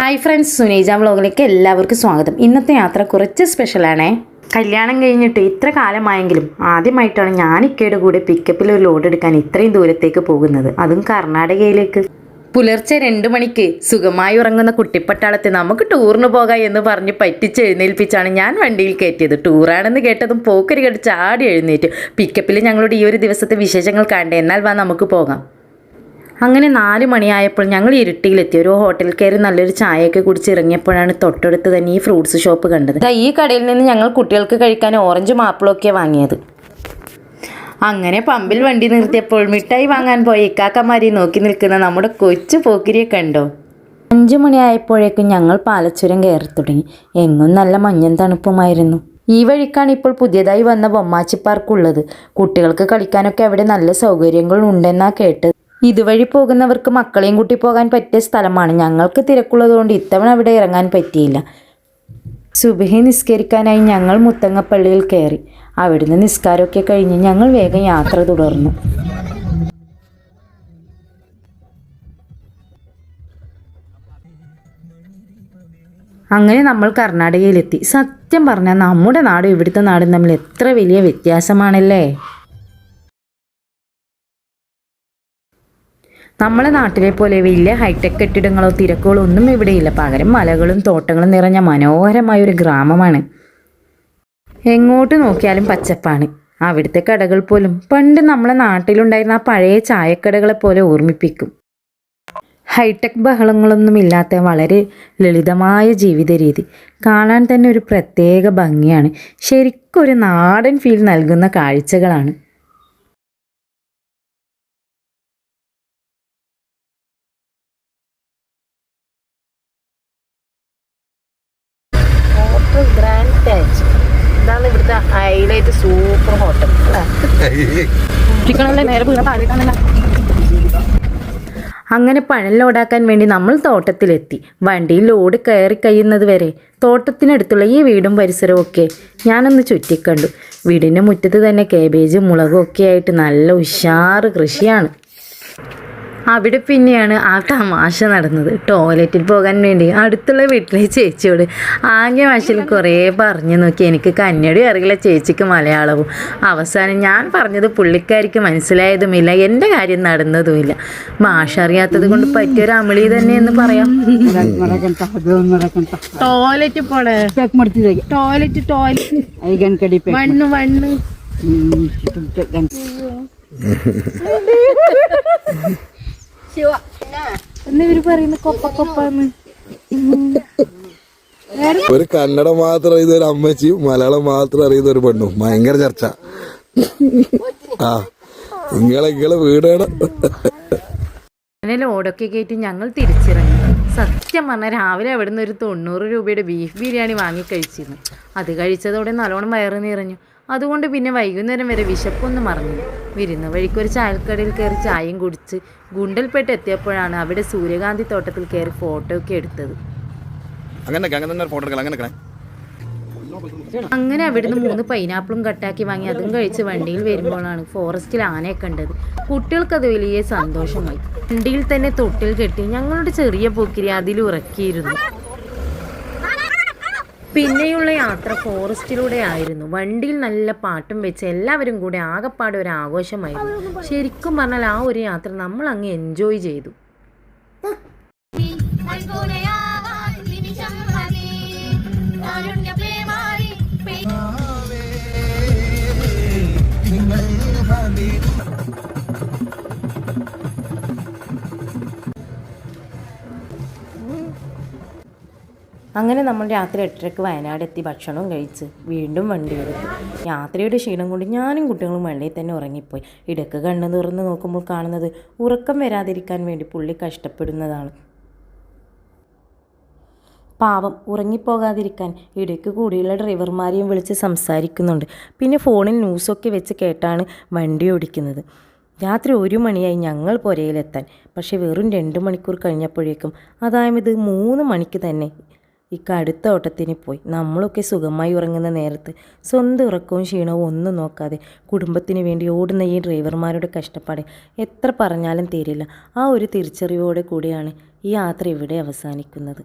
Hi friends, സുനീജ വ്ളോഗിലേക്ക് എല്ലാവർക്കും സ്വാഗതം. ഇന്നത്തെ യാത്ര കുറച്ച് സ്പെഷ്യലാണേ. കല്യാണം കഴിഞ്ഞിട്ട് ഇത്ര കാലമായെങ്കിലും ആദ്യമായിട്ടാണ് ഞാൻ ഇക്കയുടെ കൂടെ പിക്കപ്പിൽ ഒരു ലോഡ് എടുക്കാൻ ഇത്രയും ദൂരത്തേക്ക് പോകുന്നത്, അതും കർണാടകയിലേക്ക്. പുലർച്ചെ 2 മണിക്ക് സുഖമായി ഉറങ്ങുന്ന കുട്ടിപ്പട്ടാളത്തെ നമുക്ക് ടൂറിന് പോകാം എന്ന് പറഞ്ഞ് പറ്റിച്ച് എഴുന്നേൽപ്പിച്ചാണ് ഞാൻ വണ്ടിയിൽ കയറ്റിയത്. ടൂറാണെന്ന് കേട്ടതും പോക്കരി കടിച്ച് ആടി എഴുന്നേറ്റു. പിക്കപ്പിൽ ഞങ്ങളുടെ ഈ ഒരു ദിവസത്തെ വിശേഷങ്ങൾ കണ്ടേ, എന്നാൽ വാ നമുക്ക് പോകാം. അങ്ങനെ 4 മണിയായപ്പോൾ ഞങ്ങൾ ഇരുട്ടിയിലെത്തി. ഒരു ഹോട്ടലിൽ കയറി നല്ലൊരു ചായയൊക്കെ കുടിച്ച് ഇറങ്ങിയപ്പോഴാണ് തൊട്ടടുത്ത് തന്നെ ഈ ഫ്രൂട്ട്സ് ഷോപ്പ് കണ്ടത്. ഈ കടയിൽ നിന്ന് ഞങ്ങൾ കുട്ടികൾക്ക് കഴിക്കാൻ ഓറഞ്ചും ആപ്പിളൊക്കെ വാങ്ങിയത്. അങ്ങനെ പമ്പിൽ വണ്ടി നിർത്തിയപ്പോൾ മിഠായി വാങ്ങാൻ പോയ ഇക്കാക്കമാരി നോക്കി നിൽക്കുന്ന നമ്മുടെ കൊച്ചു പോക്കിരിയെ കണ്ടോ. 5 മണിയായപ്പോഴേക്കും ഞങ്ങൾ പാലച്ചുരം കയറി തുടങ്ങി. എങ്ങും നല്ല മഞ്ഞൻ തണുപ്പുമായിരുന്നു. ഈ വഴിക്കാണ് ഇപ്പോൾ പുതിയതായി വന്ന ബൊമ്മാച്ചി പാർക്കുള്ളത്. കുട്ടികൾക്ക് കളിക്കാനൊക്കെ അവിടെ നല്ല സൗകര്യങ്ങൾ ഉണ്ടെന്നാ കേട്ടത്. ഇതുവഴി പോകുന്നവർക്ക് മക്കളെയും കൂട്ടി പോകാൻ പറ്റിയ സ്ഥലമാണ്. ഞങ്ങൾക്ക് തിരക്കുള്ളതുകൊണ്ട് ഇത്തവണ അവിടെ ഇറങ്ങാൻ പറ്റിയില്ല. സുബഹി നിസ്കരിക്കാനായി ഞങ്ങൾ മുത്തങ്ങപ്പള്ളിയിൽ കയറി. അവിടുന്ന് നിസ്കാരമൊക്കെ കഴിഞ്ഞ് ഞങ്ങൾ വേഗം യാത്ര തുടർന്നു. അങ്ങനെ നമ്മൾ കർണാടകയിലെത്തി. സത്യം പറഞ്ഞാൽ നമ്മുടെ നാടും ഇവിടുത്തെ നാടും തമ്മിൽ എത്ര വലിയ വ്യത്യാസമാണല്ലേ. നമ്മളെ നാട്ടിലെ പോലെ വലിയ ഹൈടെക് കെട്ടിടങ്ങളോ തിരക്കുകളോ ഒന്നും ഇവിടെയില്ല. പകരം മലകളും തോട്ടങ്ങളും നിറഞ്ഞ മനോഹരമായൊരു ഗ്രാമമാണ്. എങ്ങോട്ട് നോക്കിയാലും പച്ചപ്പാണ്. അവിടുത്തെ കടകൾ പോലും പണ്ട് നമ്മളെ നാട്ടിലുണ്ടായിരുന്ന ആ പഴയ ചായക്കടകളെ പോലെ ഓർമ്മിപ്പിക്കും. ഹൈടെക് ബഹളങ്ങളൊന്നുമില്ലാത്ത വളരെ ലളിതമായ ജീവിത രീതി. കാണാൻ തന്നെ ഒരു പ്രത്യേക ഭംഗിയാണ്. ശരിക്കും ഒരു നാടൻ ഫീൽ നൽകുന്ന കാഴ്ചകളാണ്. ഗ്രാൻഡ് ടാച്ച് ഇതാണ് ഇവിടുത്തെ ഹൈലൈറ്റ്. സൂപ്പർ ഹോട്ടൽ നേരെ. അങ്ങനെ പഴം ലോഡാക്കാൻ വേണ്ടി നമ്മൾ തോട്ടത്തിലെത്തി. വണ്ടിയിൽ ലോഡ് കയറി കഴിയുന്നത് വരെ തോട്ടത്തിനടുത്തുള്ള ഈ വീടും പരിസരവും ഒക്കെ ഞാനൊന്ന് ചുറ്റിക്കണ്ടു. വീടിൻ്റെ മുറ്റത്ത് തന്നെ കാബേജും മുളകും ഒക്കെ ആയിട്ട് നല്ല ഉഷാറ് കൃഷിയാണ്. അവിടെ പിന്നെയാണ് ആ തമാശ നടന്നത്. ടോയ്ലറ്റിൽ പോകാൻ വേണ്ടി അടുത്തുള്ള വീട്ടിലെ ചേച്ചിയോട് ആംഗ്യ ഭാഷയിൽ കുറേ പറഞ്ഞു നോക്കി. എനിക്ക് കന്നഡ അറിയില്ല, ചേച്ചിക്ക് മലയാളവും. അവസാനം ഞാൻ പറഞ്ഞത് പുള്ളിക്കാരിക്ക് മനസ്സിലായതുമില്ല, എൻ്റെ കാര്യം നടന്നതുമില്ല. ഭാഷ അറിയാത്തത് കൊണ്ട് പറ്റിയൊരു അമളി തന്നെ എന്ന് പറയാം. ടോയ്ലറ്റ് പോണേ ടോയ്ലറ്റ് വണ്ണ് എന്നിവര് പറയുന്ന കൊപ്പന്ന്. ഒരു കന്നഡ മാത്രം അറിയുന്ന ഒരു അമ്മച്ചിയും മലയാളം മാത്രം അറിയുന്ന ഒരു പെണ്ണും. ഭയങ്കര ചർച്ച. ആ നിങ്ങളെ വീടാണ്. അങ്ങനെ ലോഡൊക്കെ കയറ്റി ഞങ്ങൾ തിരിച്ചിറങ്ങി. സത്യം പറഞ്ഞാൽ രാവിലെ അവിടെ നിന്ന് ഒരു 90 രൂപയുടെ ബീഫ് ബിരിയാണി വാങ്ങി കഴിച്ചിരുന്നു. അത് കഴിച്ചതോടെ നല്ലോണം വയറ് നിറഞ്ഞു. അതുകൊണ്ട് പിന്നെ വൈകുന്നേരം വരെ വിശപ്പൊന്നും മറന്നില്ല. വരുന്ന വഴിക്കൊരു ചായക്കടയിൽ കയറി ചായയും കുടിച്ച് ഗുണ്ടൽപേട്ട് എത്തിയപ്പോഴാണ് അവിടെ സൂര്യകാന്തി തോട്ടത്തിൽ കയറി ഫോട്ടോ ഒക്കെ എടുത്തത്. അങ്ങനെ അവിടുന്ന് 3 പൈനാപ്പിളും കട്ടാക്കി വാങ്ങി അതും കഴിച്ച് വണ്ടിയിൽ വരുമ്പോഴാണ് ഫോറസ്റ്റിൽ ആനയെ കണ്ടത്. കുട്ടികൾക്കത് വലിയ സന്തോഷമായി. വണ്ടിയിൽ തന്നെ തൊട്ടിൽ കെട്ടി ഞങ്ങളുടെ ചെറിയ പോക്കിരി അതിൽ ഉറക്കിയിരുന്നു. പിന്നെയുള്ള യാത്ര ഫോറസ്റ്റിലൂടെ ആയിരുന്നു. വണ്ടിയിൽ നല്ല പാട്ടും വെച്ച് എല്ലാവരും കൂടെ ആകെപ്പാടെ ഒരു ആഘോഷമായിരുന്നു. ശരിക്കും പറഞ്ഞാൽ ആ ഒരു യാത്ര നമ്മൾ അങ്ങ് എൻജോയ് ചെയ്തു. അങ്ങനെ നമ്മൾ രാത്രി 8:30 വയനാട് എത്തി. ഭക്ഷണവും കഴിച്ച് വീണ്ടും വണ്ടി എടുത്തു. യാത്രയുടെ ക്ഷീണം കൊണ്ട് ഞാനും കുട്ടികളും വണ്ടിയിൽ തന്നെ ഉറങ്ങിപ്പോയി. ഇടയ്ക്ക് കണ്ണു തുറന്ന് നോക്കുമ്പോൾ കാണുന്നത് ഉറക്കം വരാതിരിക്കാൻ വേണ്ടി പുള്ളി കഷ്ടപ്പെടുന്നതാണ്. പാവം ഉറങ്ങിപ്പോകാതിരിക്കാൻ ഇടയ്ക്ക് കൂടിയുള്ള ഡ്രൈവർമാരെയും വിളിച്ച് സംസാരിക്കുന്നുണ്ട്. പിന്നെ ഫോണിൽ ന്യൂസൊക്കെ വെച്ച് കേട്ടാണ് വണ്ടി ഓടിക്കുന്നത്. രാത്രി 1 മണിയായി ഞങ്ങൾ പുരയിലെത്താൻ. പക്ഷേ വെറും 2 മണിക്കൂർ കഴിഞ്ഞപ്പോഴേക്കും, അതായത് 3 മണിക്ക് തന്നെ അടുത്ത ഓട്ടത്തിന് പോയി. നമ്മളൊക്കെ സുഖമായി ഉറങ്ങുന്ന നേരത്ത് സ്വന്തം ഉറക്കവും ക്ഷീണവും ഒന്നും നോക്കാതെ കുടുംബത്തിന് വേണ്ടി ഓടുന്ന ഈ ഡ്രൈവർമാരുടെ കഷ്ടപ്പാട് എത്ര പറഞ്ഞാലും തീരില്ല. ആ ഒരു തിരിച്ചറിവോടെ കൂടിയാണ് ഈ യാത്ര ഇവിടെ അവസാനിക്കുന്നത്.